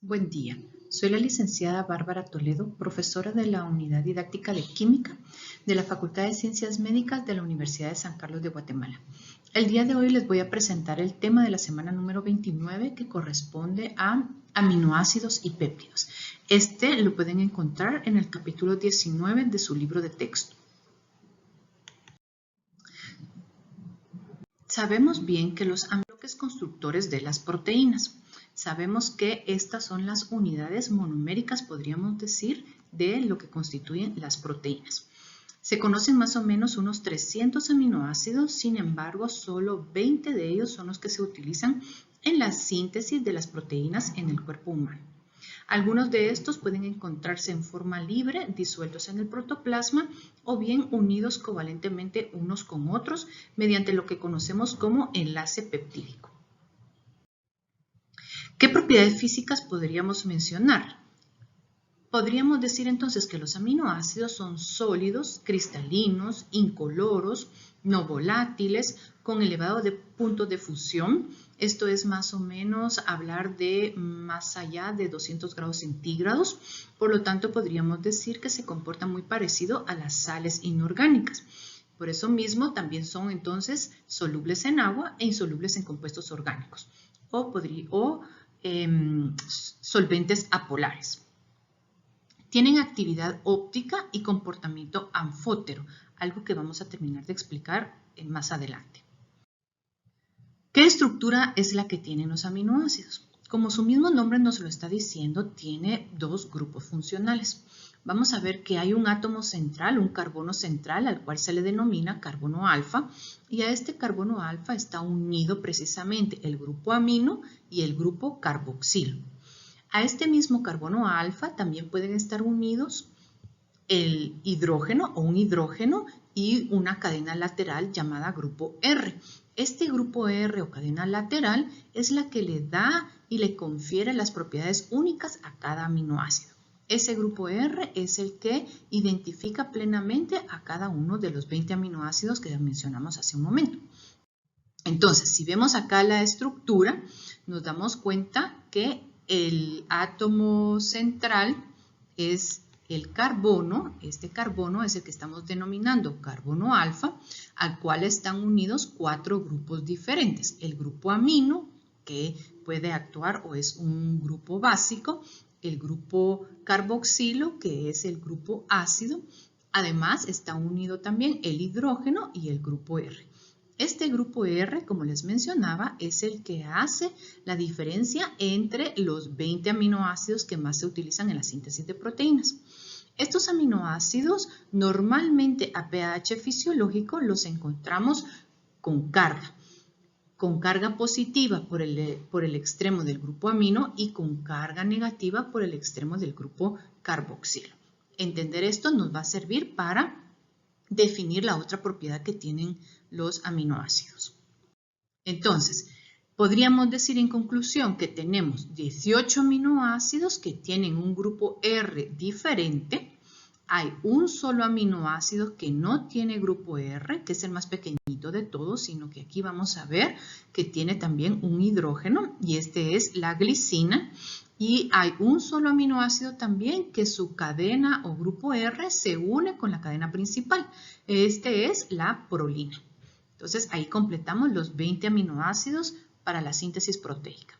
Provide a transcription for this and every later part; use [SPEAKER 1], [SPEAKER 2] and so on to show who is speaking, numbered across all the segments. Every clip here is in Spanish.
[SPEAKER 1] Buen día, soy la licenciada Bárbara Toledo, profesora de la Unidad Didáctica de Química de la Facultad de Ciencias Médicas de la Universidad de San Carlos de Guatemala. El día de hoy les voy a presentar el tema de la semana número 29 que corresponde a aminoácidos y péptidos. Este lo pueden encontrar en el capítulo 19 de su libro de texto. Sabemos bien que los bloques constructores de las proteínas. Sabemos que estas son las unidades monoméricas, podríamos decir, de lo que constituyen las proteínas. Se conocen más o menos unos 300 aminoácidos, sin embargo, solo 20 de ellos son los que se utilizan en la síntesis de las proteínas en el cuerpo humano. Algunos de estos pueden encontrarse en forma libre, disueltos en el protoplasma, o bien unidos covalentemente unos con otros mediante lo que conocemos como enlace peptídico. ¿Qué propiedades físicas podríamos mencionar? Podríamos decir entonces que los aminoácidos son sólidos, cristalinos, incoloros, no volátiles, con elevado puntos de fusión. Esto es más o menos hablar de más allá de 200 grados centígrados. Por lo tanto, podríamos decir que se comporta muy parecido a las sales inorgánicas. Por eso mismo también son entonces solubles en agua e insolubles en compuestos orgánicos o solventes apolares. Tienen actividad óptica y comportamiento anfótero, algo que vamos a terminar de explicar más adelante. ¿Qué estructura es la que tienen los aminoácidos? Como su mismo nombre nos lo está diciendo, tiene dos grupos funcionales. Vamos a ver que hay un átomo central, un carbono central, al cual se le denomina carbono alfa, y a este carbono alfa está unido precisamente el grupo amino y el grupo carboxilo. A este mismo carbono alfa también pueden estar unidos el hidrógeno o un hidrógeno y una cadena lateral llamada grupo R. Este grupo R o cadena lateral es la que le da y le confiere las propiedades únicas a cada aminoácido. Ese grupo R es el que identifica plenamente a cada uno de los 20 aminoácidos que mencionamos hace un momento. Entonces, si vemos acá la estructura, nos damos cuenta que el átomo central es el carbono, este carbono es el que estamos denominando carbono alfa, al cual están unidos 4 grupos diferentes. El grupo amino, que puede actuar o es un grupo básico, el grupo carboxilo, que es el grupo ácido, además está unido también el hidrógeno y el grupo R. Este grupo R, como les mencionaba, es el que hace la diferencia entre los 20 aminoácidos que más se utilizan en la síntesis de proteínas. Estos aminoácidos normalmente a pH fisiológico los encontramos con carga positiva por el extremo del grupo amino y con carga negativa por el extremo del grupo carboxilo. Entender esto nos va a servir para definir la otra propiedad que tienen los aminoácidos. Entonces, podríamos decir en conclusión que tenemos 18 aminoácidos que tienen un grupo R diferente. Hay un solo aminoácido que no tiene grupo R, que es el más pequeñito de todos, sino que aquí vamos a ver que tiene también un hidrógeno y este es la glicina. Y hay un solo aminoácido también que su cadena o grupo R se une con la cadena principal. Este es la prolina. Entonces ahí completamos los 20 aminoácidos para la síntesis proteica.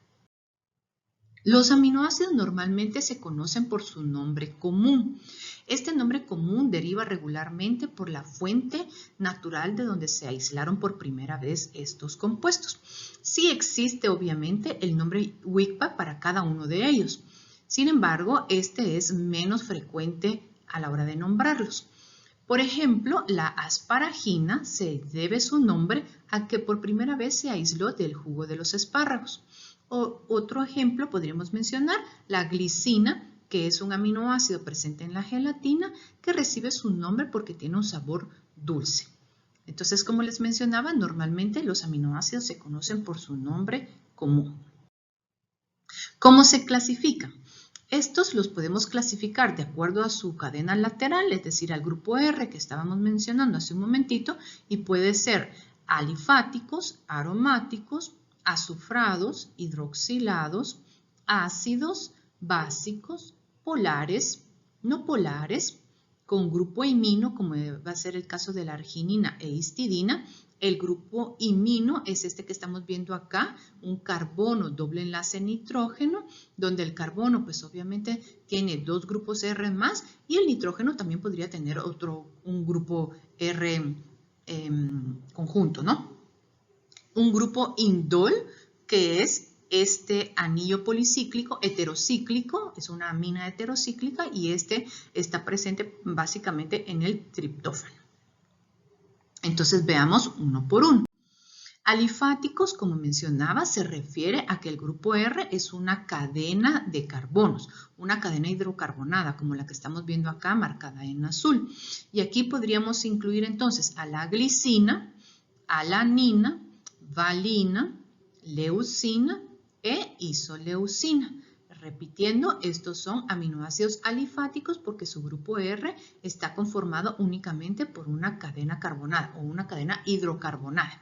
[SPEAKER 1] Los aminoácidos normalmente se conocen por su nombre común. Este nombre común deriva regularmente por la fuente natural de donde se aislaron por primera vez estos compuestos. Sí existe obviamente el nombre UICPA para cada uno de ellos. Sin embargo, este es menos frecuente a la hora de nombrarlos. Por ejemplo, la asparagina se debe su nombre a que por primera vez se aisló del jugo de los espárragos. Otro ejemplo podríamos mencionar la glicina, que es un aminoácido presente en la gelatina que recibe su nombre porque tiene un sabor dulce. Entonces, como les mencionaba, normalmente los aminoácidos se conocen por su nombre común. ¿Cómo se clasifican? Estos los podemos clasificar de acuerdo a su cadena lateral, es decir, al grupo R que estábamos mencionando hace un momentito, y puede ser alifáticos, aromáticos, azufrados, hidroxilados, ácidos, básicos, polares, no polares, con grupo imino, como va a ser el caso de la arginina e histidina. El grupo imino es este que estamos viendo acá, un carbono doble enlace nitrógeno, donde el carbono pues obviamente tiene dos grupos R más y el nitrógeno también podría tener un grupo R conjunto, ¿no? Un grupo indol, que es este anillo policíclico, heterocíclico, es una amina heterocíclica y este está presente básicamente en el triptófano. Entonces veamos uno por uno. Alifáticos, como mencionaba, se refiere a que el grupo R es una cadena de carbonos, una cadena hidrocarbonada, como la que estamos viendo acá marcada en azul. Y aquí podríamos incluir entonces a la glicina, alanina, valina, leucina e isoleucina. Repitiendo, estos son aminoácidos alifáticos porque su grupo R está conformado únicamente por una cadena carbonada o una cadena hidrocarbonada.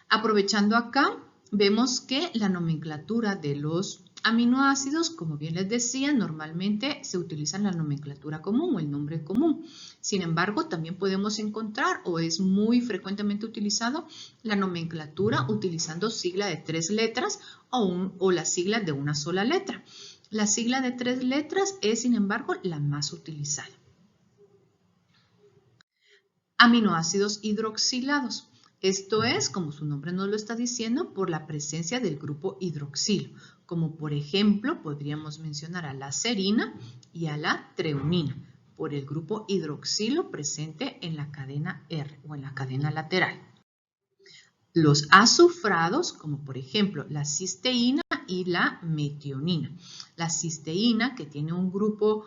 [SPEAKER 1] Aprovechando acá, vemos que la nomenclatura de los aminoácidos, como bien les decía, normalmente se utiliza la nomenclatura común o el nombre común. Sin embargo, también podemos encontrar, o es muy frecuentemente utilizado, la nomenclatura utilizando sigla de 3 letras o la sigla de una sola letra. La sigla de 3 letras es, sin embargo, la más utilizada. Aminoácidos hidroxilados. Esto es, como su nombre nos lo está diciendo, por la presencia del grupo hidroxilo, como por ejemplo podríamos mencionar a la serina y a la treonina, por el grupo hidroxilo presente en la cadena R o en la cadena lateral. Los azufrados, como por ejemplo la cisteína y la metionina. La cisteína, que tiene un grupo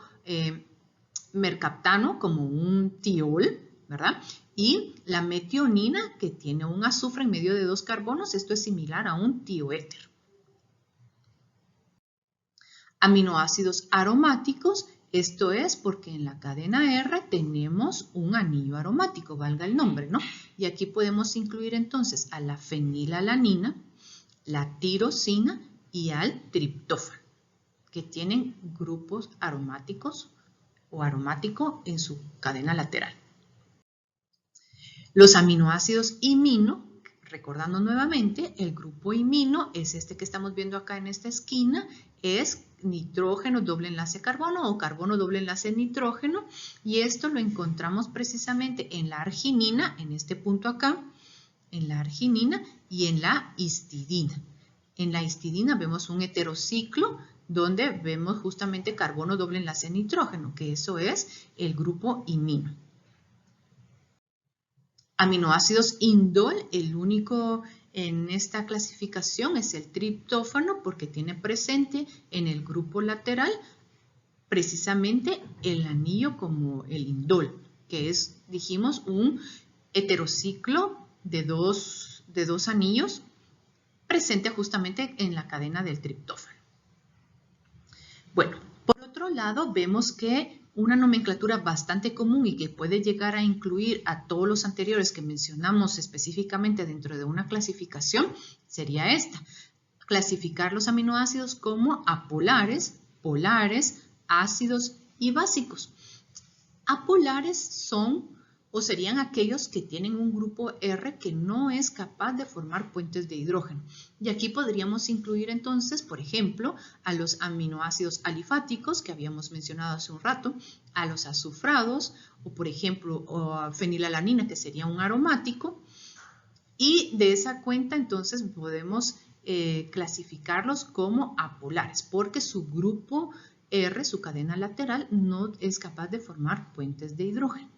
[SPEAKER 1] mercaptano como un tiol, ¿verdad? Y la metionina, que tiene un azufre en medio de 2 carbonos, esto es similar a un tioéter. Aminoácidos aromáticos, esto es porque en la cadena R tenemos un anillo aromático, valga el nombre, ¿no? Y aquí podemos incluir entonces a la fenilalanina, la tirosina y al triptófano, que tienen grupos aromáticos o aromático en su cadena lateral. Los aminoácidos imino, recordando nuevamente, el grupo imino es este que estamos viendo acá en esta esquina, es nitrógeno doble enlace carbono o carbono doble enlace nitrógeno, y esto lo encontramos precisamente en la arginina, en este punto acá, en la arginina y en la histidina. En la histidina vemos un heterociclo donde vemos justamente carbono doble enlace nitrógeno, que eso es el grupo imino. Aminoácidos indol, el único en esta clasificación es el triptófano porque tiene presente en el grupo lateral precisamente el anillo como el indol, que es, dijimos, un heterociclo de dos anillos presente justamente en la cadena del triptófano. Bueno, por otro lado vemos que una nomenclatura bastante común y que puede llegar a incluir a todos los anteriores que mencionamos específicamente dentro de una clasificación sería esta. Clasificar los aminoácidos como apolares, polares, ácidos y básicos. Apolares son o serían aquellos que tienen un grupo R que no es capaz de formar puentes de hidrógeno. Y aquí podríamos incluir entonces, por ejemplo, a los aminoácidos alifáticos que habíamos mencionado hace un rato, a los azufrados o por ejemplo fenilalanina que sería un aromático. Y de esa cuenta entonces podemos clasificarlos como apolares porque su grupo R, su cadena lateral, no es capaz de formar puentes de hidrógeno.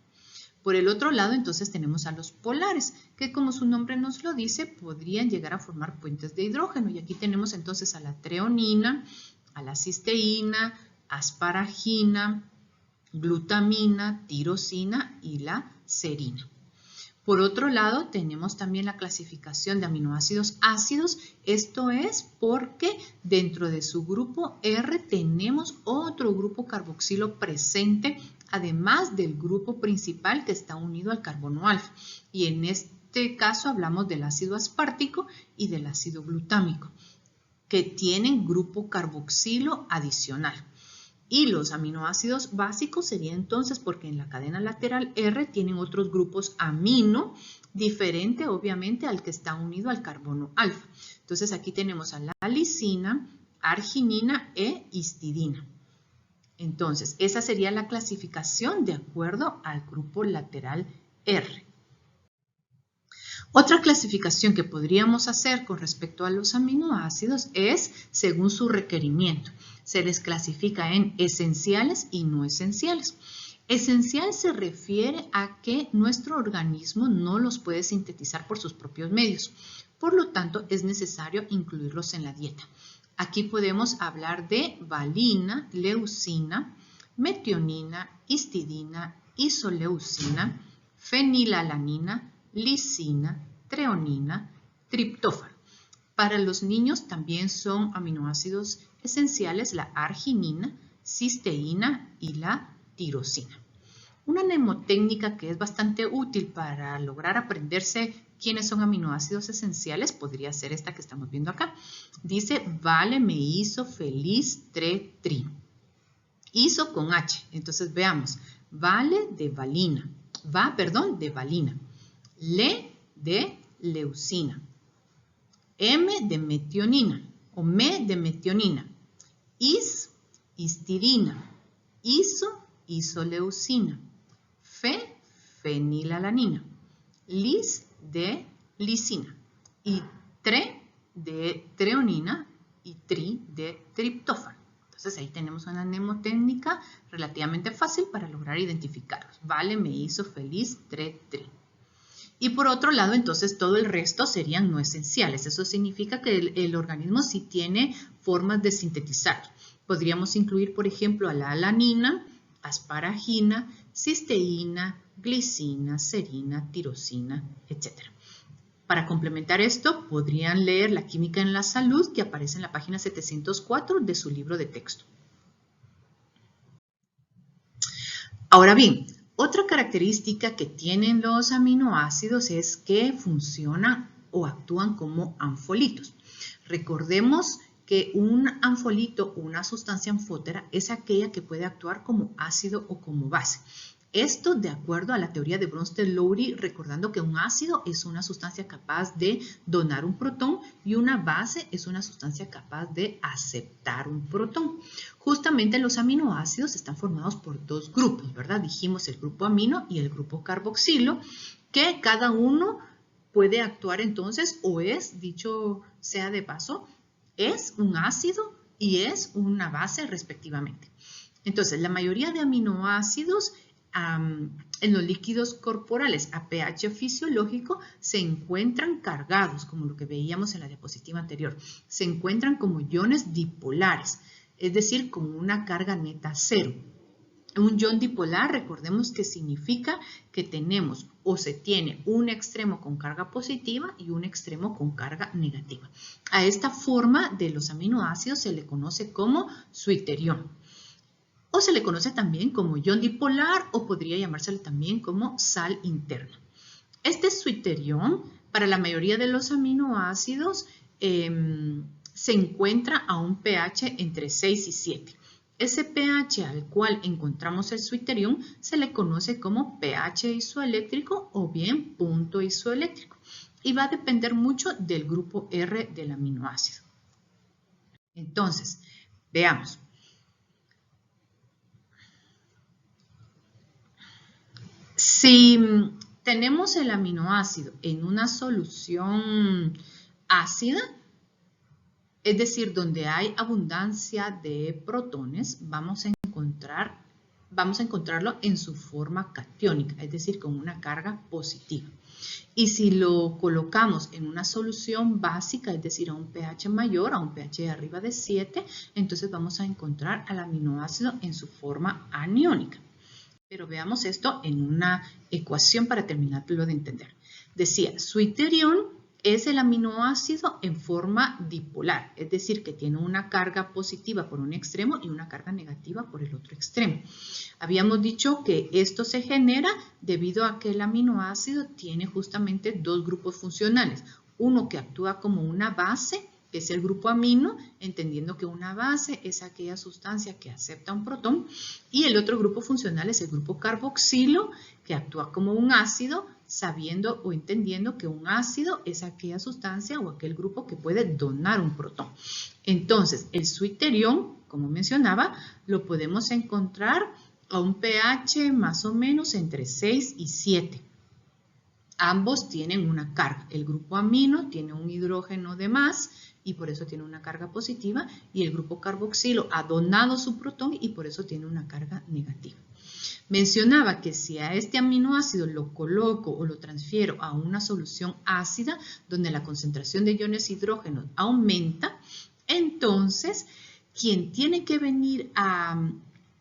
[SPEAKER 1] Por el otro lado, entonces tenemos a los polares, que como su nombre nos lo dice, podrían llegar a formar puentes de hidrógeno. Y aquí tenemos entonces a la treonina, a la cisteína, asparagina, glutamina, tirosina y la serina. Por otro lado, tenemos también la clasificación de aminoácidos ácidos. Esto es porque dentro de su grupo R tenemos otro grupo carboxilo presente, además del grupo principal que está unido al carbono alfa. Y en este caso hablamos del ácido aspartico y del ácido glutámico. que tienen grupo carboxilo adicional. Y los aminoácidos básicos serían entonces porque en la cadena lateral R tienen otros grupos amino, diferente obviamente al que está unido al carbono alfa. Entonces aquí tenemos a la lisina, arginina e histidina. Entonces, esa sería la clasificación de acuerdo al grupo lateral R. Otra clasificación que podríamos hacer con respecto a los aminoácidos es según su requerimiento. Se les clasifica en esenciales y no esenciales. Esencial se refiere a que nuestro organismo no los puede sintetizar por sus propios medios. Por lo tanto, es necesario incluirlos en la dieta. Aquí podemos hablar de valina, leucina, metionina, histidina, isoleucina, fenilalanina, lisina, treonina, triptófano. Para los niños también son aminoácidos esenciales la arginina, cisteína y la tirosina. Una mnemotécnica que es bastante útil para lograr aprenderse quiénes son aminoácidos esenciales podría ser esta que estamos viendo acá. Dice vale, me hizo feliz, tre, tri. Iso con H. Entonces veamos. Vale de valina. De valina. Le de leucina. M de metionina o me de metionina. Is, histidina. Iso, isoleucina. Fe, fenilalanina. Lis de lisina. Y tre de treonina y tri de triptófano. Entonces ahí tenemos una mnemotécnica relativamente fácil para lograr identificarlos. Vale, me hizo feliz, tre, tri. Y por otro lado, entonces todo el resto serían no esenciales. Eso significa que el organismo sí tiene formas de sintetizar. Podríamos incluir, por ejemplo, a la alanina, asparagina, cisteína, glicina, serina, tirosina, etc. Para complementar esto, podrían leer La química en la salud, que aparece en la página 704 de su libro de texto. Ahora bien, otra característica que tienen los aminoácidos es que funcionan o actúan como anfolitos. Recordemos que un anfolito o una sustancia anfótera es aquella que puede actuar como ácido o como base. Esto de acuerdo a la teoría de Bronsted-Lowry, recordando que un ácido es una sustancia capaz de donar un protón y una base es una sustancia capaz de aceptar un protón. Justamente los aminoácidos están formados por dos grupos, ¿verdad? Dijimos el grupo amino y el grupo carboxilo, que cada uno puede actuar entonces o es, dicho sea de paso, es un ácido y es una base respectivamente. Entonces, la mayoría de aminoácidos en los líquidos corporales a pH fisiológico se encuentran cargados, como lo que veíamos en la diapositiva anterior. Se encuentran como iones dipolares, es decir, con una carga neta cero. Un ion dipolar, recordemos que significa que tenemos o se tiene un extremo con carga positiva y un extremo con carga negativa. A esta forma de los aminoácidos se le conoce como suiterión. O se le conoce también como ion dipolar o podría llamársele también como sal interna. Este suiterión, para la mayoría de los aminoácidos, se encuentra a un pH entre 6 y 7. Ese pH al cual encontramos el suiterión se le conoce como pH isoeléctrico o bien punto isoeléctrico y va a depender mucho del grupo R del aminoácido. Entonces, veamos. Si tenemos el aminoácido en una solución ácida, es decir, donde hay abundancia de protones, vamos a encontrarlo en su forma catiónica, es decir, con una carga positiva. Y si lo colocamos en una solución básica, es decir, a un pH mayor, a un pH de arriba de 7, entonces vamos a encontrar al aminoácido en su forma aniónica. Pero veamos esto en una ecuación para terminarlo de entender. Decía, suiterión es el aminoácido en forma dipolar, es decir, que tiene una carga positiva por un extremo y una carga negativa por el otro extremo. Habíamos dicho que esto se genera debido a que el aminoácido tiene justamente dos grupos funcionales. Uno que actúa como una base, que es el grupo amino, entendiendo que una base es aquella sustancia que acepta un protón, y el otro grupo funcional es el grupo carboxilo, que actúa como un ácido, sabiendo o entendiendo que un ácido es aquella sustancia o aquel grupo que puede donar un protón. Entonces, el suiterión, como mencionaba, lo podemos encontrar a un pH más o menos entre 6 y 7. Ambos tienen una carga. El grupo amino tiene un hidrógeno de más y por eso tiene una carga positiva, y el grupo carboxilo ha donado su protón y por eso tiene una carga negativa. Mencionaba que si a este aminoácido lo coloco o lo transfiero a una solución ácida donde la concentración de iones hidrógeno aumenta, entonces quien tiene que venir a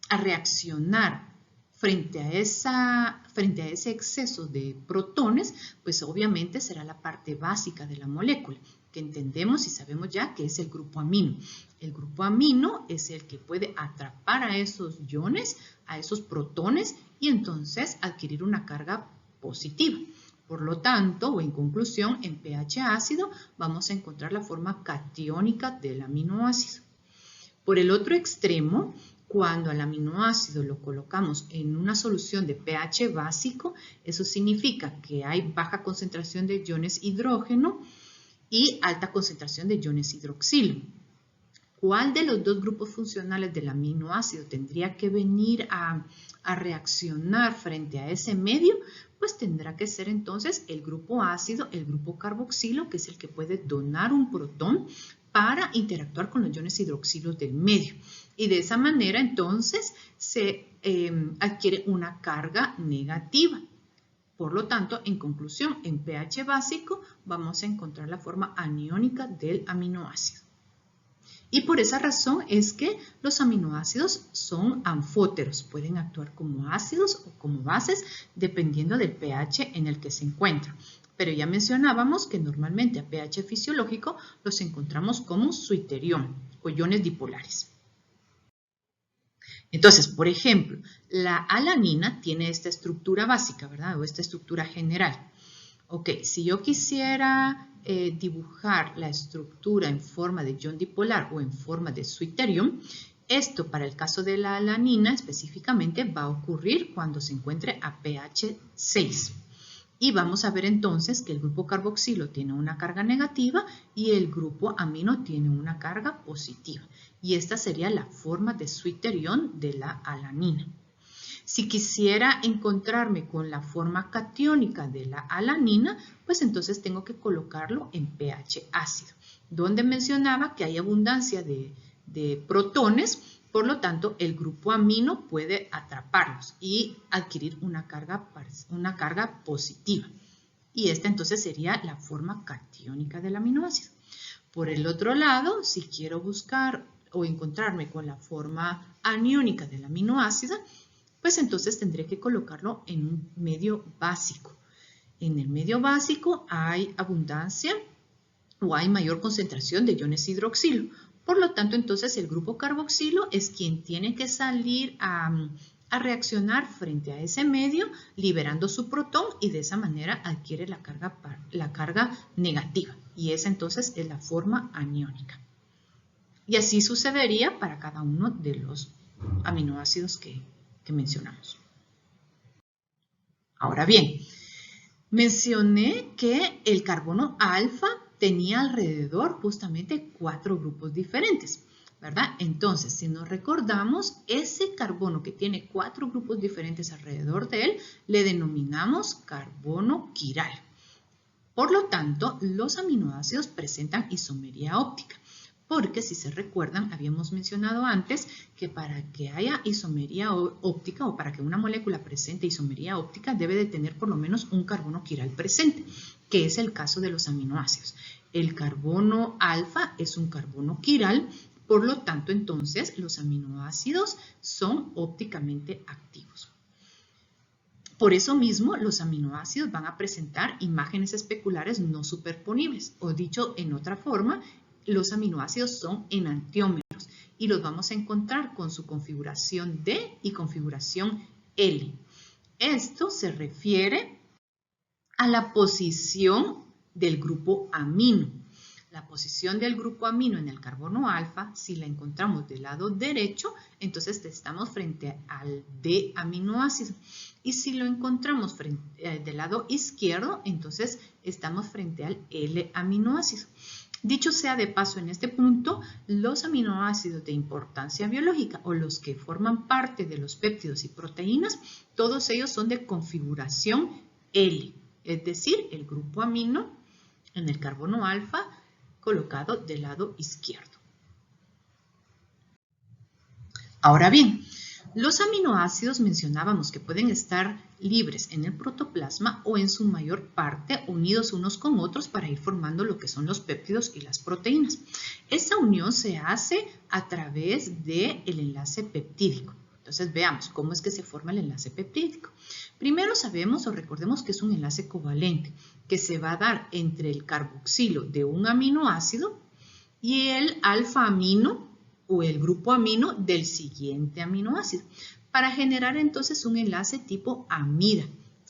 [SPEAKER 1] reaccionar frente a ese exceso de protones, pues obviamente será la parte básica de la molécula, que entendemos y sabemos ya que es el grupo amino. El grupo amino es el que puede atrapar a esos iones, a esos protones, y entonces adquirir una carga positiva. Por lo tanto, o en conclusión, en pH ácido vamos a encontrar la forma catiónica del aminoácido. Por el otro extremo, cuando al aminoácido lo colocamos en una solución de pH básico, eso significa que hay baja concentración de iones hidrógeno y alta concentración de iones hidroxilo. ¿Cuál de los dos grupos funcionales del aminoácido tendría que venir a reaccionar frente a ese medio? Pues tendrá que ser entonces el grupo ácido, el grupo carboxilo, que es el que puede donar un protón para interactuar con los iones hidroxilos del medio. Y de esa manera entonces se adquiere una carga negativa. Por lo tanto, en conclusión, en pH básico vamos a encontrar la forma aniónica del aminoácido. Y por esa razón es que los aminoácidos son anfóteros, pueden actuar como ácidos o como bases dependiendo del pH en el que se encuentran. Pero ya mencionábamos que normalmente a pH fisiológico los encontramos como suiterión o iones dipolares. Entonces, por ejemplo, la alanina tiene esta estructura básica, ¿verdad? O esta estructura general. Ok, si yo quisiera dibujar la estructura en forma de ion dipolar o en forma de suiterión, esto para el caso de la alanina específicamente va a ocurrir cuando se encuentre a pH 6. Y vamos a ver entonces que el grupo carboxilo tiene una carga negativa y el grupo amino tiene una carga positiva. Y esta sería la forma de suiterión de la alanina. Si quisiera encontrarme con la forma catiónica de la alanina, pues entonces tengo que colocarlo en pH ácido, donde mencionaba que hay abundancia de protones, por lo tanto el grupo amino puede atraparlos y adquirir una carga positiva. Y esta entonces sería la forma catiónica del aminoácido. Por el otro lado, si quiero buscar o encontrarme con la forma aniónica del aminoácido, pues entonces tendré que colocarlo en un medio básico. En el medio básico hay abundancia o hay mayor concentración de iones hidroxilo. Por lo tanto, entonces el grupo carboxilo es quien tiene que salir a reaccionar frente a ese medio, liberando su protón y de esa manera adquiere la carga negativa. Y esa entonces es la forma aniónica. Y así sucedería para cada uno de los aminoácidos que mencionamos. Ahora bien, mencioné que el carbono alfa tenía alrededor justamente 4 grupos diferentes, ¿verdad? Entonces, si nos recordamos, ese carbono que tiene 4 grupos diferentes alrededor de él, le denominamos carbono quiral. Por lo tanto, los aminoácidos presentan isomería óptica. Porque si se recuerdan, habíamos mencionado antes que para que haya isomería óptica o para que una molécula presente isomería óptica debe de tener por lo menos un carbono quiral presente, que es el caso de los aminoácidos. El carbono alfa es un carbono quiral, por lo tanto entonces los aminoácidos son ópticamente activos. Por eso mismo los aminoácidos van a presentar imágenes especulares no superponibles, o dicho en otra forma, los aminoácidos son enantiómeros y los vamos a encontrar con su configuración D y configuración L. Esto se refiere a la posición del grupo amino. la posición del grupo amino en el carbono alfa, si la encontramos del lado derecho, entonces estamos frente al D aminoácido. Y si lo encontramos del lado izquierdo, entonces estamos frente al L aminoácido. Dicho sea de paso, en este punto, los aminoácidos de importancia biológica o los que forman parte de los péptidos y proteínas, todos ellos son de configuración L, es decir, el grupo amino en el carbono alfa colocado del lado izquierdo. Ahora bien, los aminoácidos mencionábamos que pueden estar libres en el protoplasma o en su mayor parte unidos unos con otros para ir formando lo que son los péptidos y las proteínas. Esa unión se hace a través del enlace peptídico. Entonces veamos cómo es que se forma el enlace peptídico. Primero sabemos o recordemos que es un enlace covalente que se va a dar entre el carboxilo de un aminoácido y el alfa amino o el grupo amino del siguiente aminoácido para generar entonces un enlace tipo amida,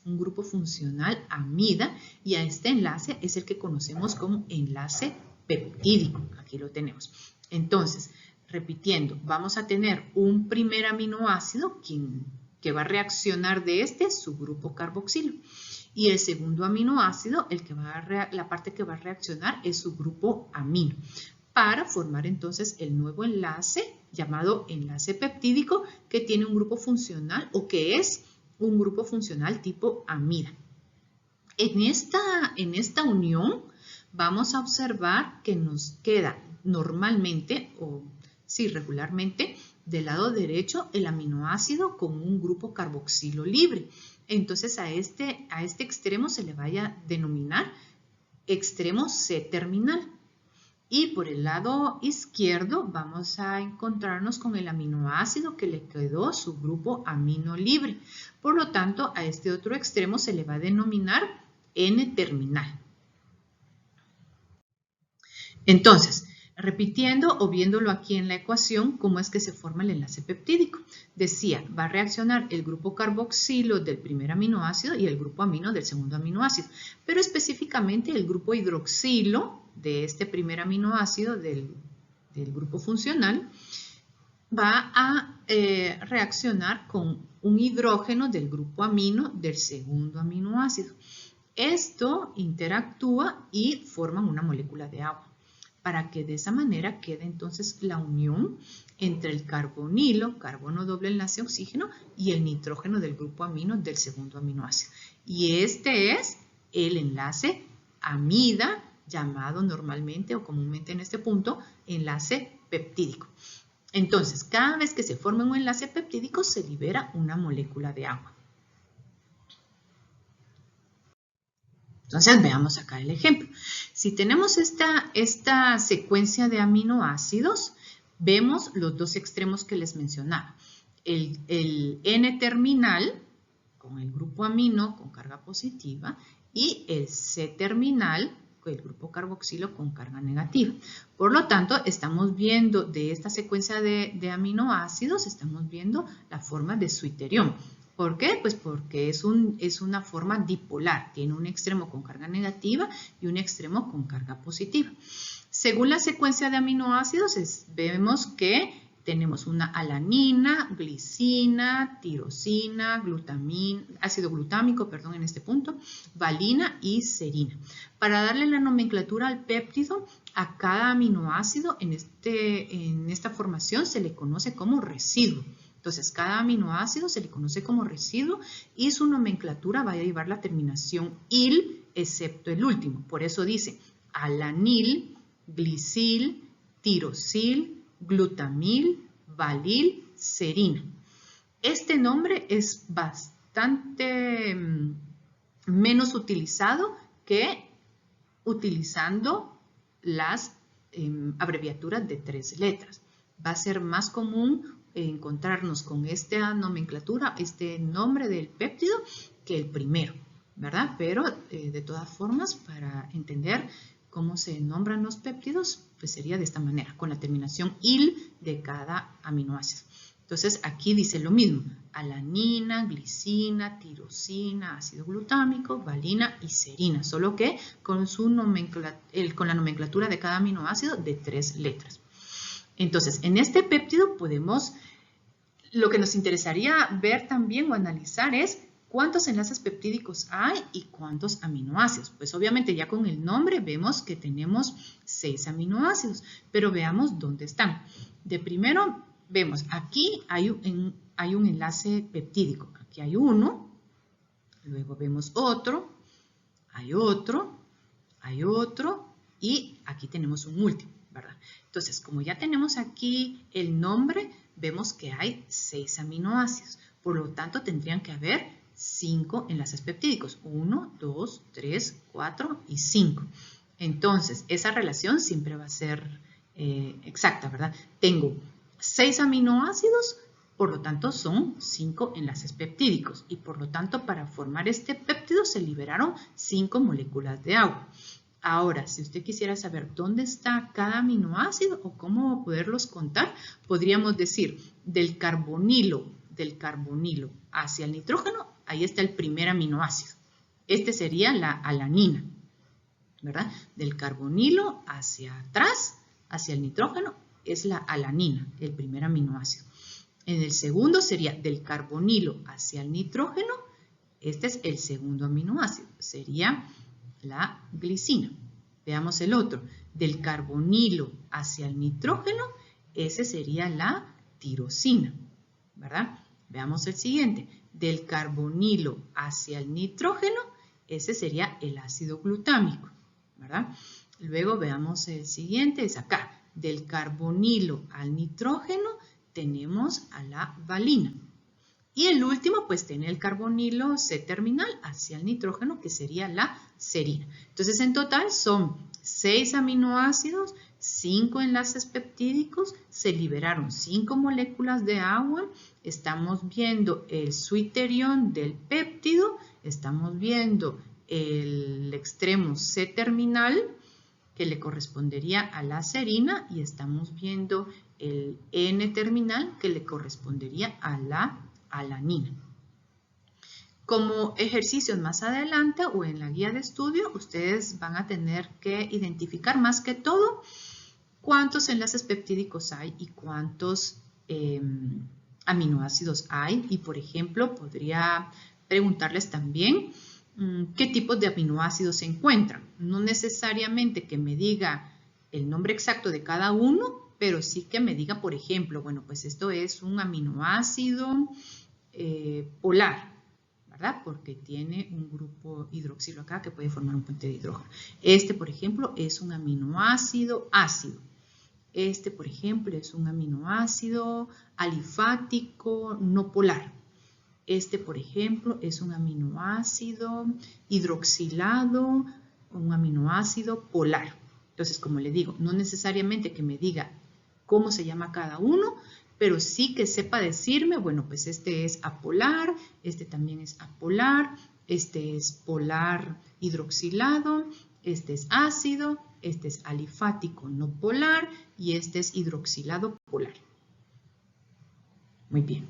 [SPEAKER 1] un grupo funcional amida, y a este enlace es el que conocemos como enlace peptídico. Aquí lo tenemos. Entonces, repitiendo, vamos a tener un primer aminoácido que va a reaccionar de su grupo carboxilo. Y el segundo aminoácido, la parte que va a reaccionar es su grupo amino, para formar entonces el nuevo enlace llamado enlace peptídico que tiene un grupo funcional o que es un grupo funcional tipo amida. En esta unión vamos a observar que nos queda normalmente regularmente del lado derecho el aminoácido con un grupo carboxilo libre. Entonces a este extremo se le vaya a denominar extremo C-terminal. Y por el lado izquierdo vamos a encontrarnos con el aminoácido que le quedó su grupo amino libre. Por lo tanto, a este otro extremo se le va a denominar N-terminal. Entonces, repitiendo o viéndolo aquí en la ecuación, ¿cómo es que se forma el enlace peptídico? Decía, va a reaccionar el grupo carboxilo del primer aminoácido y el grupo amino del segundo aminoácido, pero específicamente el grupo hidroxilo de este primer aminoácido del grupo funcional va a reaccionar con un hidrógeno del grupo amino del segundo aminoácido. Esto interactúa y forman una molécula de agua, para que de esa manera quede entonces la unión entre el carbonilo, carbono doble enlace oxígeno, y el nitrógeno del grupo amino del segundo aminoácido. Y este es el enlace amida, llamado normalmente o comúnmente en este punto enlace peptídico. Entonces, cada vez que se forma un enlace peptídico se libera una molécula de agua. Entonces veamos acá el ejemplo. Si tenemos esta secuencia de aminoácidos, vemos los dos extremos que les mencionaba. El N-terminal con el grupo amino con carga positiva y el C-terminal con el grupo carboxilo con carga negativa. Por lo tanto, estamos viendo de esta secuencia de aminoácidos, estamos viendo la forma de Switterion. ¿Por qué? Pues porque es una forma dipolar, tiene un extremo con carga negativa y un extremo con carga positiva. Según la secuencia de aminoácidos, vemos que tenemos una alanina, glicina, tirosina, ácido glutámico, en este punto, valina y serina. Para darle la nomenclatura al péptido, a cada aminoácido en esta formación se le conoce como residuo. Entonces, cada aminoácido se le conoce como residuo y su nomenclatura va a llevar la terminación -il, excepto el último. Por eso dice alanil, glicil, tirosil, glutamil, valil, serina. Este nombre es bastante menos utilizado que utilizando las abreviaturas de 3 letras. Va a ser más común encontrarnos con esta nomenclatura, este nombre del péptido, que el primero, ¿verdad? Pero de todas formas, para entender cómo se nombran los péptidos, pues sería de esta manera, con la terminación -il de cada aminoácido. Entonces aquí dice lo mismo, alanina, glicina, tirosina, ácido glutámico, valina y serina, solo que con la nomenclatura de cada aminoácido de 3 letras. Entonces, en este péptido lo que nos interesaría ver también o analizar es cuántos enlaces peptídicos hay y cuántos aminoácidos. Pues obviamente ya con el nombre vemos que tenemos 6 aminoácidos, pero veamos dónde están. De primero vemos, aquí hay un enlace peptídico. Aquí hay uno, luego vemos otro, hay otro, hay otro y aquí tenemos un último, ¿verdad? Entonces, como ya tenemos aquí el nombre, vemos que hay 6 aminoácidos. Por lo tanto, tendrían que haber 5 enlaces peptídicos. 1, 2, 3, 4 y 5. Entonces, esa relación siempre va a ser exacta, ¿verdad? Tengo 6 aminoácidos, por lo tanto son 5 enlaces peptídicos. Y por lo tanto, para formar este péptido se liberaron 5 moléculas de agua. Ahora, si usted quisiera saber dónde está cada aminoácido o cómo poderlos contar, podríamos decir del carbonilo hacia el nitrógeno, ahí está el primer aminoácido. Este sería la alanina, ¿verdad? Del carbonilo hacia atrás, hacia el nitrógeno, es la alanina, el primer aminoácido. En el segundo sería del carbonilo hacia el nitrógeno, este es el segundo aminoácido, sería la glicina. Veamos el otro, del carbonilo hacia el nitrógeno, ese sería la tirosina, ¿verdad? Veamos el siguiente, del carbonilo hacia el nitrógeno, ese sería el ácido glutámico, ¿verdad? Luego veamos el siguiente, es acá, del carbonilo al nitrógeno tenemos a la valina. Y el último, pues tiene el carbonilo C-terminal hacia el nitrógeno, que sería la serina. Entonces, en total son 6 aminoácidos, 5 enlaces peptídicos, se liberaron 5 moléculas de agua. Estamos viendo el suiterión del péptido, estamos viendo el extremo C-terminal, que le correspondería a la serina, y estamos viendo el N-terminal, que le correspondería a la alanina. Como ejercicios más adelante o en la guía de estudio, ustedes van a tener que identificar más que todo cuántos enlaces peptídicos hay y cuántos aminoácidos hay. Y por ejemplo, podría preguntarles también qué tipos de aminoácidos se encuentran. No necesariamente que me diga el nombre exacto de cada uno, pero sí que me diga, por ejemplo, bueno, pues esto es un aminoácido polar, ¿verdad? Porque tiene un grupo hidroxilo acá que puede formar un puente de hidrógeno. Este, por ejemplo, es un aminoácido ácido. Este, por ejemplo, es un aminoácido alifático no polar. Este, por ejemplo, es un aminoácido hidroxilado, un aminoácido polar. Entonces, como le digo, no necesariamente que me diga cómo se llama cada uno, pero sí que sepa decirme, bueno, pues este es apolar, este también es apolar, este es polar hidroxilado, este es ácido, este es alifático no polar y este es hidroxilado polar. Muy bien.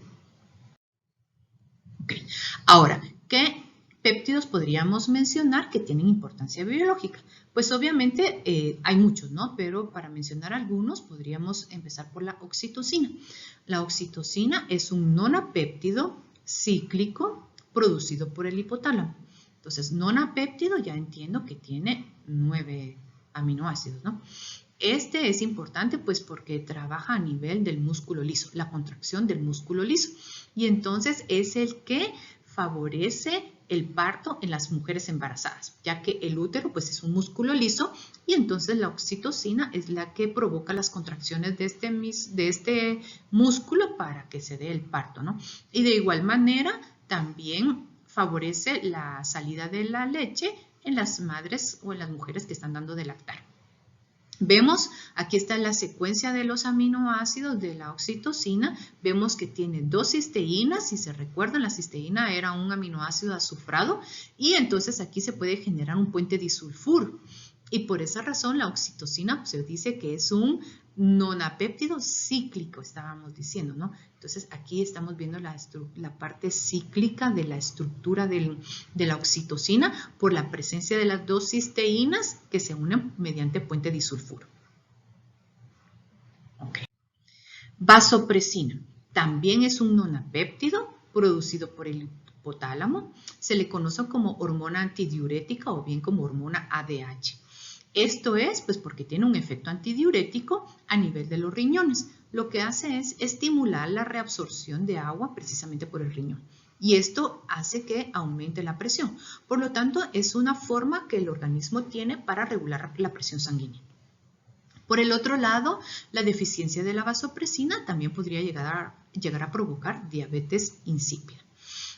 [SPEAKER 1] Okay. Ahora, ¿qué péptidos podríamos mencionar que tienen importancia biológica? Pues obviamente hay muchos, ¿no? Pero para mencionar algunos podríamos empezar por la oxitocina. La oxitocina es un nonapéptido cíclico producido por el hipotálamo. Entonces, nonapéptido ya entiendo que tiene 9 aminoácidos, ¿no? Este es importante pues porque trabaja a nivel del músculo liso, la contracción del músculo liso. Y entonces es el que favorece el parto en las mujeres embarazadas, ya que el útero pues es un músculo liso y entonces la oxitocina es la que provoca las contracciones de este músculo para que se dé el parto, ¿no? Y de igual manera también favorece la salida de la leche en las madres o en las mujeres que están dando de lactar. Vemos, aquí está la secuencia de los aminoácidos de la oxitocina. Vemos que tiene 2 cisteínas. Si se recuerdan, la cisteína era un aminoácido azufrado y entonces aquí se puede generar un puente disulfuro. Y por esa razón la oxitocina se dice que es un nonapéptido cíclico, estábamos diciendo, ¿no? Entonces aquí estamos viendo la parte cíclica de la estructura de la oxitocina por la presencia de las dos cisteínas que se unen mediante puente disulfuro. Okay. Vasopresina también es un nonapéptido producido por el hipotálamo. Se le conoce como hormona antidiurética o bien como hormona ADH. Esto es pues porque tiene un efecto antidiurético a nivel de los riñones. Lo que hace es estimular la reabsorción de agua precisamente por el riñón. Y esto hace que aumente la presión. Por lo tanto, es una forma que el organismo tiene para regular la presión sanguínea. Por el otro lado, la deficiencia de la vasopresina también podría llegar a provocar diabetes insípida.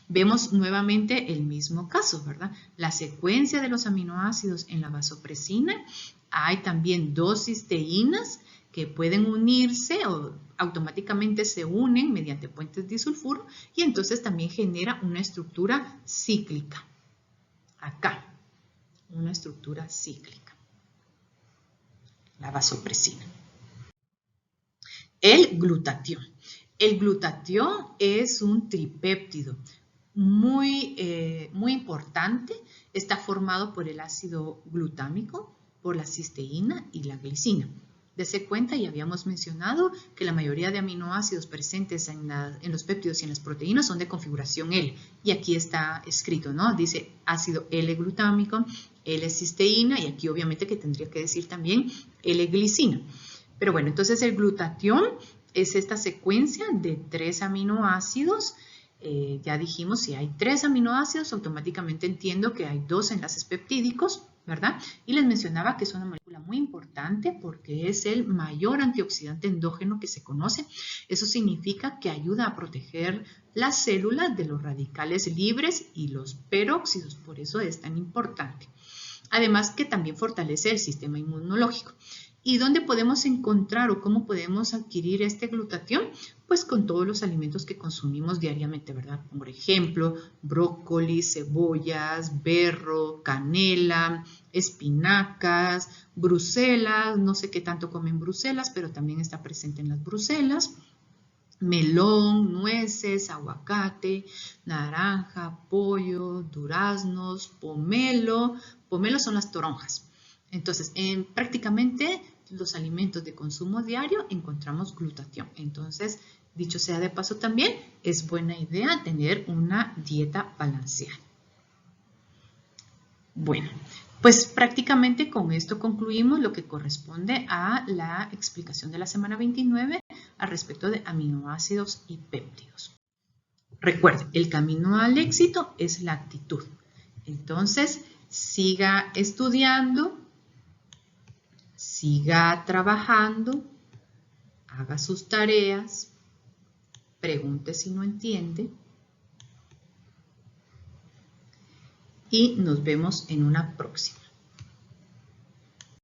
[SPEAKER 1] Vemos nuevamente el mismo caso, ¿verdad? La secuencia de los aminoácidos en la vasopresina, hay también dos cisteínas que pueden unirse o automáticamente se unen mediante puentes disulfuro y entonces también genera una estructura cíclica. Acá, una estructura cíclica. La vasopresina. El glutatión. El glutatión es un tripéptido muy importante. Está formado por el ácido glutámico, por la cisteína y la glicina. Dese cuenta, ya habíamos mencionado que la mayoría de aminoácidos presentes en los péptidos y en las proteínas son de configuración L. Y aquí está escrito, ¿no? Dice ácido L-glutámico, L-cisteína y aquí obviamente que tendría que decir también L-glicina. Pero bueno, entonces el glutatión es esta secuencia de 3 aminoácidos. Ya dijimos, si hay 3 aminoácidos, automáticamente entiendo que hay 2 enlaces peptídicos, ¿verdad? Y les mencionaba que es una molécula muy importante porque es el mayor antioxidante endógeno que se conoce. Eso significa que ayuda a proteger las células de los radicales libres y los peróxidos, por eso es tan importante. Además que también fortalece el sistema inmunológico. ¿Y dónde podemos encontrar o cómo podemos adquirir este glutatión? Pues con todos los alimentos que consumimos diariamente, ¿verdad? Por ejemplo, brócoli, cebollas, berro, canela, espinacas, bruselas, no sé qué tanto comen bruselas, pero también está presente en las bruselas. Melón, nueces, aguacate, naranja, pollo, duraznos, pomelo. Pomelo son las toronjas. Entonces, en prácticamente los alimentos de consumo diario encontramos glutatión. Entonces, dicho sea de paso también, es buena idea tener una dieta balanceada. Bueno, pues prácticamente con esto concluimos lo que corresponde a la explicación de la semana 29 al respecto de aminoácidos y péptidos. Recuerden, el camino al éxito es la actitud. Entonces, siga estudiando, siga trabajando, haga sus tareas, pregunte si no entiende y nos vemos en una próxima.